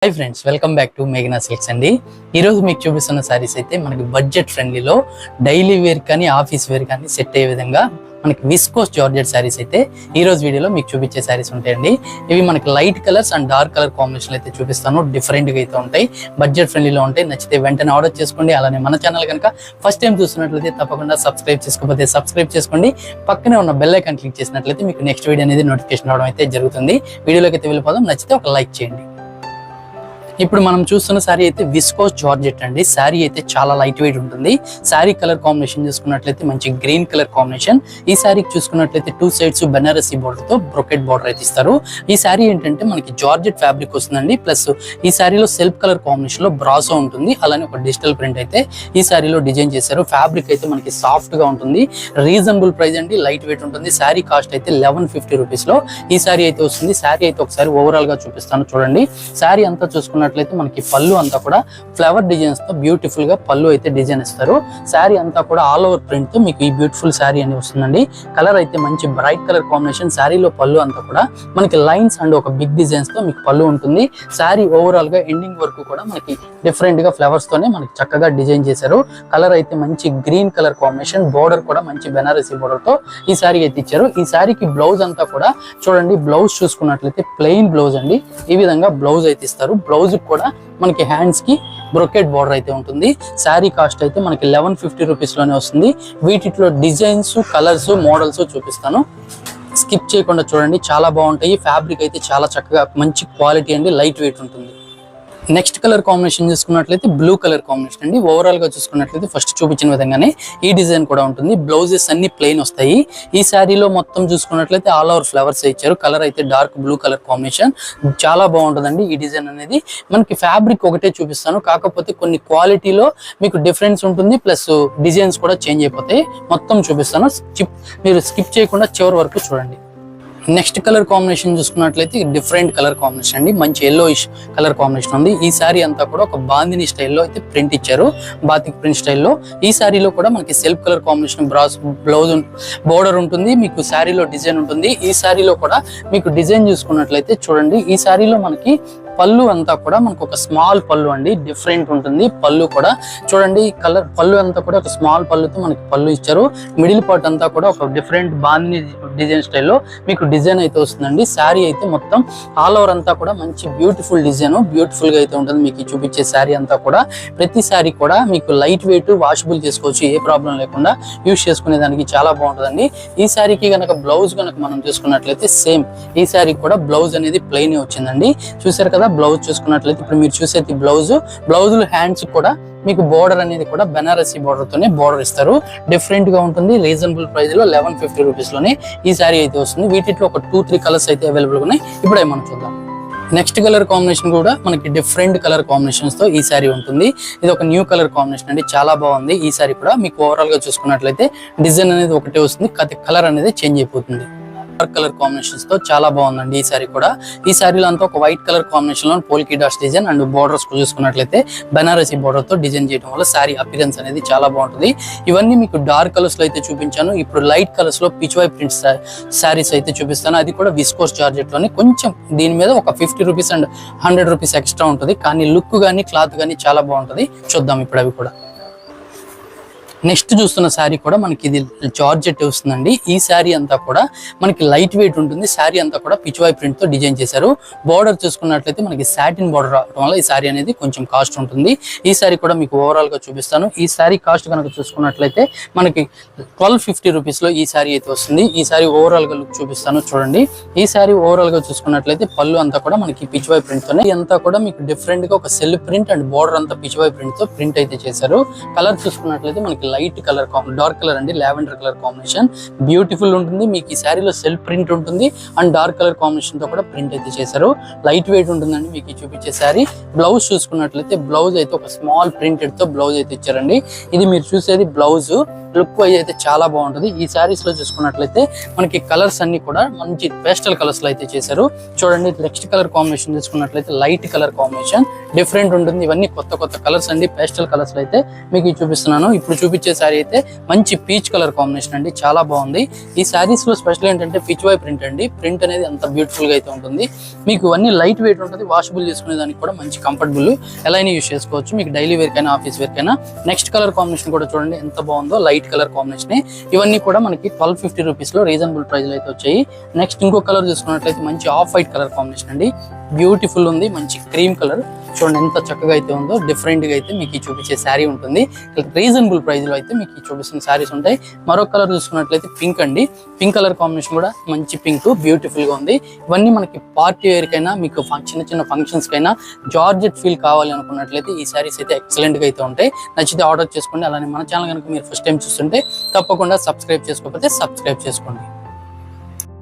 Hi friends, welcome back to మేఘనా silks అండి. ఈరోజు మీకు చూపిస్తున్న శారీస్ అయితే మనకి బడ్జెట్ ఫ్రెండ్లీలో డైలీ వేర్ కానీ ఆఫీస్ వేర్ కానీ సెట్ అయ్యే విధంగా మనకి విస్కోస్ జార్జెట్ శారీస్ అయితే ఈ రోజు వీడియోలో మీకు చూపించే శారీస్ ఉంటాయండి. ఇవి మనకి light colours and dark colour combination అయితే చూపిస్తాను. డిఫరెంట్గా అయితే ఉంటాయి, బడ్జెట్ ఫ్రెండ్లీలో ఉంటాయి. నచ్చితే వెంటనే ఆర్డర్ చేసుకోండి. అలానే మన ఛానల్ కనుక ఫస్ట్ టైం చూస్తున్నట్లయితే తప్పకుండా సబ్స్క్రైబ్ చేసుకోకపోతే సబ్స్క్రైబ్ చేసుకోండి. పక్కనే ఉన్న బెల్ ఐకాన్ క్లిక్ చేసినట్లయితే మీకు నెక్స్ట్ వీడియో అనేది నోటిఫికేషన్ రావడం అయితే జరుగుతుంది. వీడియోలోకి అయితే వెళ్ళిపోదాం. నచ్చితే ఒక లైక్ చేయండి. ఇప్పుడు మనం చూస్తున్న శారీ అయితే విస్కోస్ జార్జెట్ అండి. శారీ అయితే చాలా లైట్ వెయిట్ ఉంటుంది. శారీ కలర్ కాంబినేషన్ చూసుకున్నట్లయితే మంచి గ్రీన్ కలర్ కాంబినేషన్. ఈ శారీకి చూసుకున్నట్లయితే 2 సైడ్స్ బెనారసీ బోర్డర్ తో బ్రొకెట్ బోర్డర్ అయితే ఇస్తారు. ఈ శారీ ఏంటంటే మనకి జార్జెట్ ఫ్యాబ్రిక్ వస్తుందండి. ప్లస్ ఈ శారీలో సెల్ఫ్ కలర్ కాంబినేషన్ లో బ్రాసో ఉంటుంది. అలానే ఒక డిజిటల్ ప్రింట్ అయితే ఈ శారీలో డిజైన్ చేశారు. ఫ్యాబ్రిక్ అయితే మనకి సాఫ్ట్ గా ఉంటుంది. రీజనబుల్ ప్రైస్ అండి, లైట్ వెయిట్ ఉంటుంది. శారీ కాస్ట్ అయితే 1150 రూపీస్ లో ఈ శారీ అయితే వస్తుంది. శారీ అయితే ఒకసారి ఓవరాల్ గా చూపిస్తాను చూడండి. శారీ అంతా చూసుకున్న మనకి పళ్ళు అంతా కూడా ఫ్లవర్ డిజైన్స్ తో బ్యూటిఫుల్ గా పళ్ళు అయితే డిజైన్ ఇస్తారు. శారీ అంతా కూడా ఆల్ ఓవర్ ప్రింట్ తో మీకు ఈ బ్యూటిఫుల్ శారీ అని వస్తుందండి. కలర్ అయితే మంచి బ్రైట్ కలర్ కాంబినేషన్. శారీలో పళ్ళు అంతా కూడా మనకి లైన్స్ అండ్ ఒక బిగ్ డిజైన్స్ తో మీకు పళ్ళు ఉంటుంది. శారీ ఓవరాల్ గా ఎండింగ్ వరకు కూడా మనకి డిఫరెంట్ గా ఫ్లవర్స్ తోనే మనకి చక్కగా డిజైన్ చేశారు. కలర్ అయితే మంచి గ్రీన్ కలర్ కాంబినేషన్. బోర్డర్ కూడా మంచి బెనారసీ బోర్డర్ తో ఈ శారీ అయితే ఇచ్చారు. ఈ శారీకి బ్లౌజ్ అంతా కూడా చూడండి. బ్లౌజ్ చూసుకున్నట్లయితే ప్లెయిన్ బ్లౌజ్ అండి. ఈ విధంగా బ్లౌజ్ అయితే ఇస్తారు. బ్లౌజ్ కూడా మనకి హ్యాండ్స్ కి బ్రొకెట్ బోర్డర్ అయితే ఉంటుంది. శారీ కాస్ట్ అయితే మనకి 1150 రూపీస్ లోనే వస్తుంది. వీటిలో డిజైన్స్, కలర్స్, మోడల్స్ చూపిస్తాను. స్కిప్ చేయకుండా చూడండి, చాలా బాగుంటాయి. ఫ్యాబ్రిక్ అయితే చాలా చక్కగా మంచి క్వాలిటీ అండి, లైట్ వెయిట్ ఉంటుంది. నెక్స్ట్ కలర్ కాంబినేషన్ చూసుకున్నట్లయితే బ్లూ కలర్ కాంబినేషన్ అండి. ఓవరాల్ గా చూసుకున్నట్లయితే ఫస్ట్ చూపించిన విధంగానే ఈ డిజైన్ కూడా ఉంటుంది. బ్లౌజెస్ అన్ని ప్లెయిన్ వస్తాయి. ఈ శారీలో మొత్తం చూసుకున్నట్లయితే ఆల్ ఓవర్ ఫ్లవర్స్ ఇచ్చారు. కలర్ అయితే డార్క్ బ్లూ కలర్ కాంబినేషన్. చాలా బాగుంటుందండి ఈ డిజైన్ అనేది. మనకి ఫ్యాబ్రిక్ ఒకటే చూపిస్తాను, కాకపోతే కొన్ని క్వాలిటీలో మీకు డిఫరెన్స్ ఉంటుంది. ప్లస్ డిజైన్స్ కూడా చేంజ్ అయిపోతాయి. మొత్తం చూపిస్తాను, మీరు స్కిప్ చేయకుండా చివరి వరకు చూడండి. నెక్స్ట్ కలర్ కాంబినేషన్ చూసుకున్నట్లయితే డిఫరెంట్ కలర్ కాంబినేషన్ అండి. మంచి ఎల్లోయిష్ కలర్ కాంబినేషన్ ఉంది. ఈ శారీ అంతా కూడా ఒక బాందిని స్టైల్లో అయితే ప్రింట్ ఇచ్చారు, బాతిక్ ప్రింట్ స్టైల్లో. ఈ శారీలో కూడా మనకి self colour combination blouse border ఉంటుంది. మీకు శారీలో డిజైన్ ఉంటుంది. ఈ శారీలో కూడా మీకు డిజైన్ చూసుకున్నట్లయితే చూడండి. ఈ శారీలో మనకి పళ్ళు అంతా కూడా మనకు ఒక స్మాల్ పళ్ళు అండి, డిఫరెంట్ ఉంటుంది. పళ్ళు కూడా చూడండి, కలర్ పళ్ళు అంతా కూడా ఒక స్మాల్ పళ్ళుతో మనకి పళ్ళు ఇచ్చారు. మిడిల్ పార్ట్ అంతా కూడా ఒక డిఫరెంట్ బాందిని డిజైన్ స్టైల్లో మీకు డిజైన్ అయితే వస్తుందండి. శారీ అయితే మొత్తం ఆల్ ఓవర్ అంతా కూడా మంచి బ్యూటిఫుల్ డిజైన్, బ్యూటిఫుల్ గా అయితే ఉంటుంది. మీకు చూపించే శారీ అంతా కూడా ప్రతి శారీ కూడా మీకు లైట్ వెయిట్, వాషబుల్ చేసుకోవచ్చు, ఏ ప్రాబ్లం లేకుండా యూజ్ చేసుకునే దానికి చాలా బాగుంటుందండి. ఈ శారీకి కనుక బ్లౌజ్ కనుక మనం చూసుకున్నట్లయితే సేమ్ ఈ శారీ కూడా బ్లౌజ్ అనేది ప్లెయిన్ వచ్చిందండి. చూసారు కదా బ్లౌజ్ చూసుకున్నట్లయితే. ఇప్పుడు మీరు చూసేది బ్లౌజ్ హ్యాండ్స్ కూడా మీకు బోర్డర్ అనేది కూడా బెనారసీ బోర్డర్ తోనే బోర్డర్ ఇస్తారు. డిఫరెంట్ గా ఉంటుంది. రీజనబుల్ ప్రైస్ లో 1150 రూపీస్ లోనే ఈ శారీ అయితే వస్తుంది. వీటిలో ఒక 2-3 కలర్స్ అయితే అవైలబుల్ ఉన్నాయి. ఇప్పుడే మనం చూద్దాం. నెక్స్ట్ కలర్ కాంబినేషన్ కూడా మనకి డిఫరెంట్ కలర్ కాంబినేషన్స్ తో ఈ శారీ ఉంటుంది. ఇది ఒక న్యూ కలర్ కాంబినేషన్ అండి, చాలా బాగుంది. ఈ శారీ కూడా మీకు ఓవరాల్ గా చూసుకున్నట్లయితే డిజైన్ అనేది ఒకటే వస్తుంది, కలర్ అనేది చేంజ్ అయిపోతుంది. డార్క్ కలర్ కాంబినేషన్స్ తో చాలా బాగుందండి ఈ శారీ కూడా. ఈ శారీలో అంతా ఒక వైట్ కలర్ కాంబినేషన్ లో పోల్కి డాట్స్ డిజైన్ అండ్ బోర్డర్స్ చూసుకున్నట్లయితే బెనారసీ బోర్డర్ తో డిజైన్ చేయడం వల్ల శారీ అపిరెన్స్ అనేది చాలా బాగుంటుంది. ఇవన్నీ మీకు డార్క్ కలర్స్ లో అయితే చూపించాను. ఇప్పుడు లైట్ కలర్స్ లో పిచ్ వై ప్రింట్ శారీస్ అయితే చూపిస్తాను. అది కూడా విస్కోస్ జార్జెట్ లోనే. కొంచెం దీని మీద ఒక 50 రూపీస్ అండ్ 100 రూపీస్ ఎక్స్ట్రా ఉంటుంది, కానీ లుక్ గానీ క్లాత్ గానీ చాలా బాగుంటుంది. చూద్దాం ఇప్పుడు అవి కూడా. నెక్స్ట్ చూస్తున్న శారీ కూడా మనకి ఇది జార్జెట్ వస్తుందండి. ఈ శారీ అంతా కూడా మనకి లైట్ వెయిట్ ఉంటుంది. శారీ అంతా కూడా పిచ్వాయ్ ప్రింట్ తో డిజైన్ చేశారు. బోర్డర్ చూసుకున్నట్లయితే మనకి సాటిన్ బోర్డర్ రావడం వల్ల ఈ శారీ అనేది కొంచెం కాస్ట్ ఉంటుంది. ఈ శారీ కూడా మీకు ఓవరాల్ గా చూపిస్తాను. ఈ శారీ కాస్ట్ కనుక చూసుకున్నట్లయితే మనకి 1250 రూపీస్ లో ఈ శారీ అయితే వస్తుంది. ఈ శారీ ఓవరాల్ గా లుక్ చూపిస్తాను చూడండి. ఈ శారీ ఓవరాల్ గా చూసుకున్నట్లయితే పళ్ళు అంతా కూడా మనకి పిచ్వాయ్ ప్రింట్ తోనే. అంతా కూడా మీకు డిఫరెంట్ గా ఒక సెల్ఫ్ ప్రింట్ అండ్ బోర్డర్ అంతా పిచ్వాయ్ ప్రింట్ తో ప్రింట్ అయితే చేశారు. కలర్ చూసుకున్నట్లయితే మనకి లైట్ కలర్, డార్క్ కలర్ అండి, లావెండర్ కలర్ కాంబినేషన్. బ్యూటిఫుల్ ఉంటుంది. మీకు ఈ శారీలో సెల్ఫ్ ప్రింట్ ఉంటుంది అండ్ డార్క్ కలర్ కాంబినేషన్ తో కూడా ప్రింట్ అయితే చేశారు. లైట్ వెయిట్ ఉంటుందండి మీకు చూపించే శారీ. బ్లౌజ్ చూసుకున్నట్లయితే బ్లౌజ్ అయితే ఒక స్మాల్ ప్రింటెడ్ తో బ్లౌజ్ అయితే ఇచ్చారండి. ఇది మీరు చూసేది బ్లౌజ్. లుక్ వైజ్ అయితే చాలా బాగుంటుంది. ఈ శారీస్ లో చూసుకున్నట్లయితే మనకి కలర్స్ అన్ని కూడా మంచి పేస్టల్ కలర్స్ లో అయితే చేశారు. చూడండి నెక్స్ట్ కలర్ కాంబినేషన్ చూసుకున్నట్లయితే లైట్ కలర్ కాంబినేషన్ డిఫరెంట్ ఉంటుంది. ఇవన్నీ కొత్త కలర్స్ అండి, పేస్టల్ కలర్స్ లో అయితే మీకు చూపిస్తున్నాను. ఇప్పుడు చూపించే శారీ అయితే మంచి పీచ్ కలర్ కాంబినేషన్ అండి, చాలా బాగుంది. ఈ శారీస్ లో స్పెషల్ ఏంటంటే పిచ్ వై ప్రింట్ అండి. ప్రింట్ అనేది అంత బ్యూటిఫుల్ గా అయితే ఉంటుంది. మీకు అన్ని లైట్ వెయిట్ ఉంటుంది, వాషబుల్ చేసుకునే దానికి కూడా మంచి కంఫర్టబుల్, ఎలా అయినా యూస్ చేసుకోవచ్చు. మీకు డైలీ వేర్ కైనా ఆఫీస్ వేర్ కైనా. నెక్స్ట్ కలర్ కాంబినేషన్ కూడా చూడండి ఎంత బాగుందో, లైట్ కలర్ కాంబినేషన్. ఇవన్నీ కూడా మనకి 1250 రూపీస్ లో రీజనబుల్ ప్రైస్ లో అయితే వచ్చాయి. నెక్స్ట్ ఇంకో కలర్ చూసుకున్నట్లయితే మంచి ఆఫ్ వైట్ కలర్ కాంబినేషన్ అండి, బ్యూటిఫుల్ ఉంది. మంచి క్రీమ్ కలర్ చూడండి ఎంత చక్కగా అయితే ఉందో. డిఫరెంట్ గా అయితే మీకు చూపించే శారీ ఉంటుంది. రీజనబుల్ ప్రైస్ లో అయితే మీకు చూపిస్తున్న శారీస్ ఉంటాయి. మరొక కలర్ చూసుకున్నట్లయితే పింక్ అండి, పింక్ కలర్ కాంబినేషన్ కూడా మంచి పింక్, బ్యూటిఫుల్ గా ఉంది. ఇవన్నీ మనకి పార్టీ వేర్ కైనా, మీకు చిన్న చిన్న ఫంక్షన్స్ కైనా జార్జెట్ ఫీల్ కావాలి అనుకున్నట్లయితే ఈ శారీస్ అయితే ఎక్సలెంట్ గా అయితే ఉంటాయి. నచ్చితే ఆర్డర్ చేసుకోండి. అలానే మన ఛానల్ కనుక మీరు ఫస్ట్ టైం చూస్తుంటే తప్పకుండా సబ్స్క్రైబ్ చేసుకోకపోతే సబ్స్క్రైబ్ చేసుకోండి.